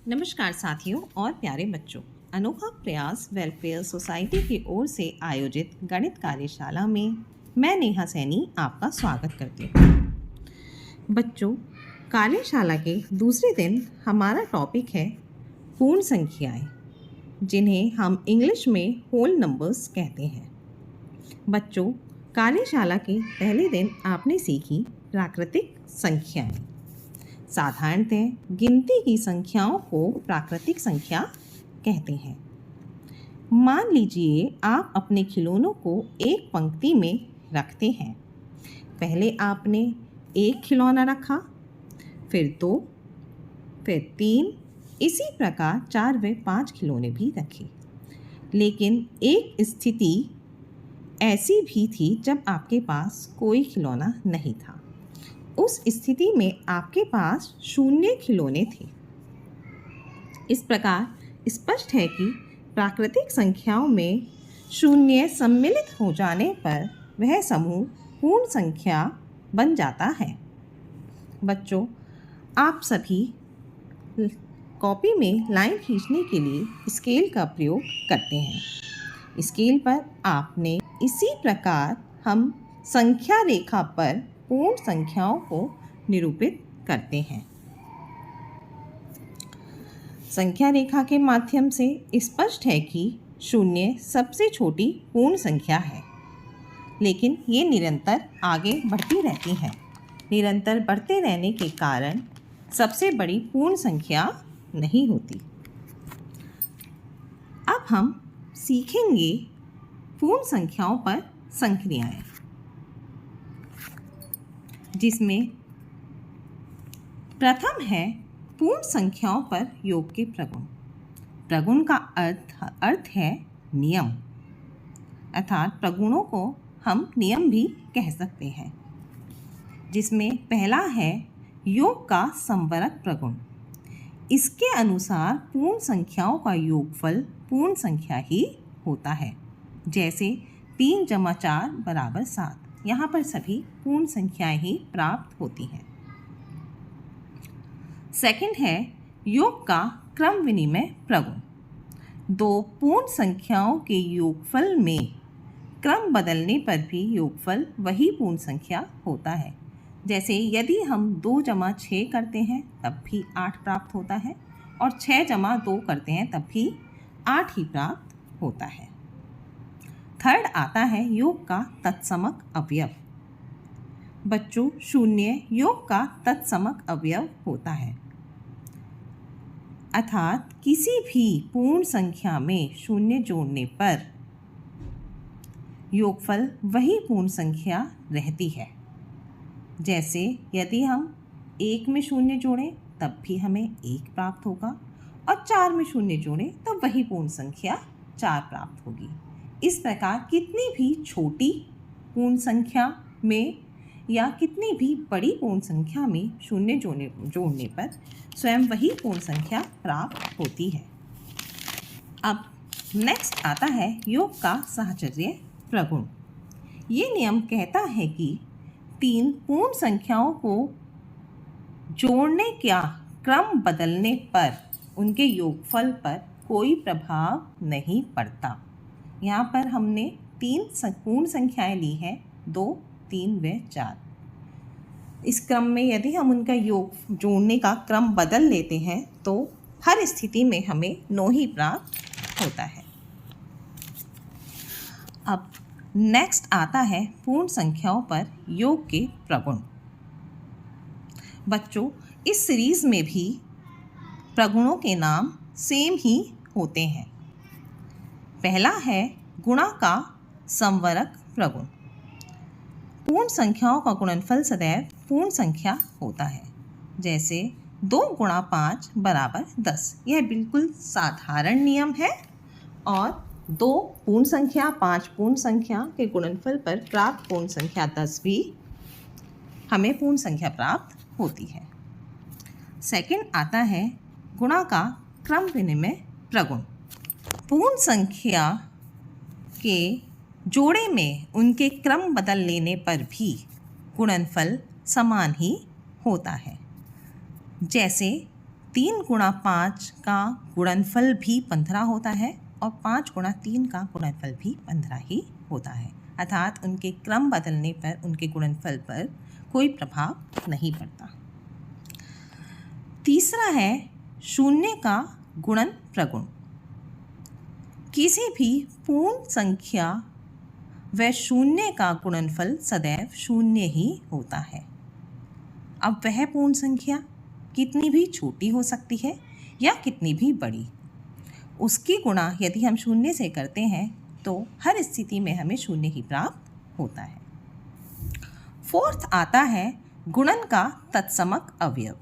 नमस्कार साथियों और प्यारे बच्चों। अनोखा प्रयास वेलफेयर सोसाइटी की ओर से आयोजित गणित कार्यशाला में मैं नेहा सैनी आपका स्वागत करती हूँ। बच्चों, कार्यशाला के दूसरे दिन हमारा टॉपिक है पूर्ण संख्याएं, जिन्हें हम इंग्लिश में होल नंबर्स कहते हैं। बच्चों, कार्यशाला के पहले दिन आपने सीखी प्राकृतिक संख्याएं। साधारणतः गिनती की संख्याओं को प्राकृतिक संख्या कहते हैं। मान लीजिए आप अपने खिलौनों को एक पंक्ति में रखते हैं। पहले आपने एक खिलौना रखा, फिर 2, फिर 3, इसी प्रकार 4 व 5 खिलौने भी रखे। लेकिन एक स्थिति ऐसी भी थी जब आपके पास कोई खिलौना नहीं था। उस स्थिति में आपके पास 0 खिलौने थे। इस प्रकार स्पष्ट है कि प्राकृतिक संख्याओं में 0 सम्मिलित हो जाने पर वह समूह पूर्ण संख्या बन जाता है। बच्चों, आप सभी कॉपी में लाइन खींचने के लिए स्केल का प्रयोग करते हैं। स्केल पर आपने इसी प्रकार हम संख्या रेखा पर पूर्ण संख्याओं को निरूपित करते हैं। संख्या रेखा के माध्यम से स्पष्ट है कि 0 सबसे छोटी पूर्ण संख्या है, लेकिन ये निरंतर आगे बढ़ती रहती है। निरंतर बढ़ते रहने के कारण सबसे बड़ी पूर्ण संख्या नहीं होती। अब हम सीखेंगे पूर्ण संख्याओं पर संक्रियाएं, जिसमें प्रथम है पूर्ण संख्याओं पर योग के प्रगुण। प्रगुण का अर्थ है नियम, अर्थात प्रगुणों को हम नियम भी कह सकते हैं। जिसमें पहला है योग का संवरक प्रगुण। इसके अनुसार पूर्ण संख्याओं का योगफल पूर्ण संख्या ही होता है। जैसे 3 + 4 = 7। यहाँ पर सभी पूर्ण संख्याएं ही प्राप्त होती हैं। सेकंड है योग का क्रम विनिमय प्रगुण। 2 पूर्ण संख्याओं के योगफल में क्रम बदलने पर भी योगफल वही पूर्ण संख्या होता है। जैसे यदि हम 2 + 6 करते हैं तब भी 8 प्राप्त होता है, और 6 + 2 करते हैं तब भी 8 ही प्राप्त होता है। थर्ड आता है योग का तत्समक अवयव। बच्चों, 0 योग का तत्समक अवयव होता है, अर्थात किसी भी पूर्ण संख्या में 0 जोड़ने पर योगफल वही पूर्ण संख्या रहती है। जैसे यदि हम 1 में 0 जोड़ें तब भी हमें 1 प्राप्त होगा, और 4 में 0 जोड़ें तब वही पूर्ण संख्या 4 प्राप्त होगी। इस प्रकार कितनी भी छोटी पूर्ण संख्या में या कितनी भी बड़ी पूर्ण संख्या में 0 जोड़ने पर स्वयं वही पूर्ण संख्या प्राप्त होती है। अब नेक्स्ट आता है योग का साहचर्य प्रगुण। ये नियम कहता है कि 3 पूर्ण संख्याओं को जोड़ने का क्रम बदलने पर उनके योगफल पर कोई प्रभाव नहीं पड़ता। यहाँ पर हमने 3 पूर्ण संख्याएं ली हैं, 2, 3 व 4। इस क्रम में यदि हम उनका योग जोड़ने का क्रम बदल लेते हैं तो हर स्थिति में हमें 9 ही प्राप्त होता है। अब नेक्स्ट आता है पूर्ण संख्याओं पर योग के प्रगुण। बच्चों, इस सीरीज में भी प्रगुणों के नाम सेम ही होते हैं। पहला है गुणा का संवरक प्रगुण। पूर्ण संख्याओं का गुणनफल सदैव पूर्ण संख्या होता है। जैसे 2 × 5 = 10। यह बिल्कुल साधारण नियम है, और 2 पूर्ण संख्या 5 पूर्ण संख्या के गुणनफल पर प्राप्त पूर्ण संख्या 10 भी हमें पूर्ण संख्या प्राप्त होती है। सेकंड आता है गुणा का क्रम विनिमय प्रगुण। पूर्ण संख्या के जोड़े में उनके क्रम बदल लेने पर भी गुणनफल समान ही होता है। जैसे 3 गुणा 5 का गुणनफल भी 15 होता है और 5 गुणा 3 का गुणनफल भी 15 ही होता है, अर्थात उनके क्रम बदलने पर उनके गुणनफल पर कोई प्रभाव नहीं पड़ता। तीसरा है शून्य का गुणन प्रगुण। किसी भी पूर्ण संख्या व शून्य का गुणनफल सदैव शून्य ही होता है। अब वह पूर्ण संख्या कितनी भी छोटी हो सकती है या कितनी भी बड़ी, उसकी गुणा यदि हम शून्य से करते हैं तो हर स्थिति में हमें शून्य ही प्राप्त होता है। फोर्थ आता है गुणन का तत्समक अवयव।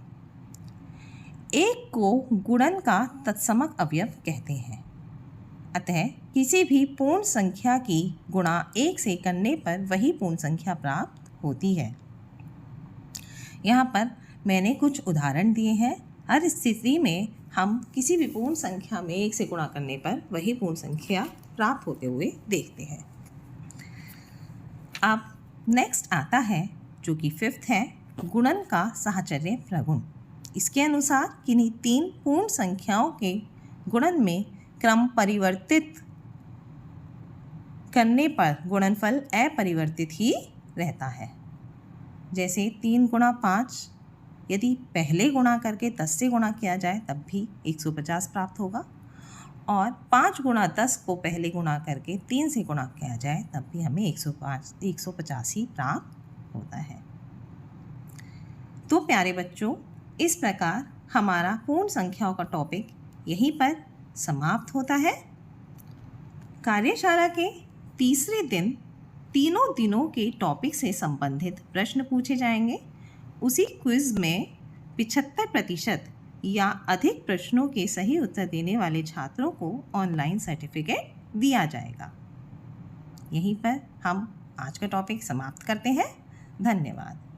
एक को गुणन का तत्समक अवयव कहते हैं, अतः किसी भी पूर्ण संख्या की गुणा 1 से करने पर वही पूर्ण संख्या प्राप्त होती है। यहाँ पर मैंने कुछ उदाहरण दिए हैं। हर स्थिति में हम किसी भी पूर्ण संख्या में 1 से गुणा करने पर वही पूर्ण संख्या प्राप्त होते हुए देखते हैं। अब नेक्स्ट आता है जो कि 5th है गुणन का साहचर्य प्रगुण। इसके अनुसार किन्हीं 3 पूर्ण संख्याओं के गुणन में क्रम परिवर्तित करने पर गुणनफल अपरिवर्तित ही रहता है। जैसे 3 गुणा 5 यदि पहले गुणा करके 10 से गुणा किया जाए तब भी 150 प्राप्त होगा, और 5 गुणा 10 को पहले गुणा करके 3 से गुणा किया जाए तब भी हमें 150 ही प्राप्त होता है। तो प्यारे बच्चों, इस प्रकार हमारा पूर्ण संख्याओं का टॉपिक यहीं पर समाप्त होता है। कार्यशाला के तीसरे दिन तीनों दिनों के टॉपिक से संबंधित प्रश्न पूछे जाएंगे। उसी क्विज़ में 75% या अधिक प्रश्नों के सही उत्तर देने वाले छात्रों को ऑनलाइन सर्टिफिकेट दिया जाएगा। यहीं पर हम आज का टॉपिक समाप्त करते हैं। धन्यवाद।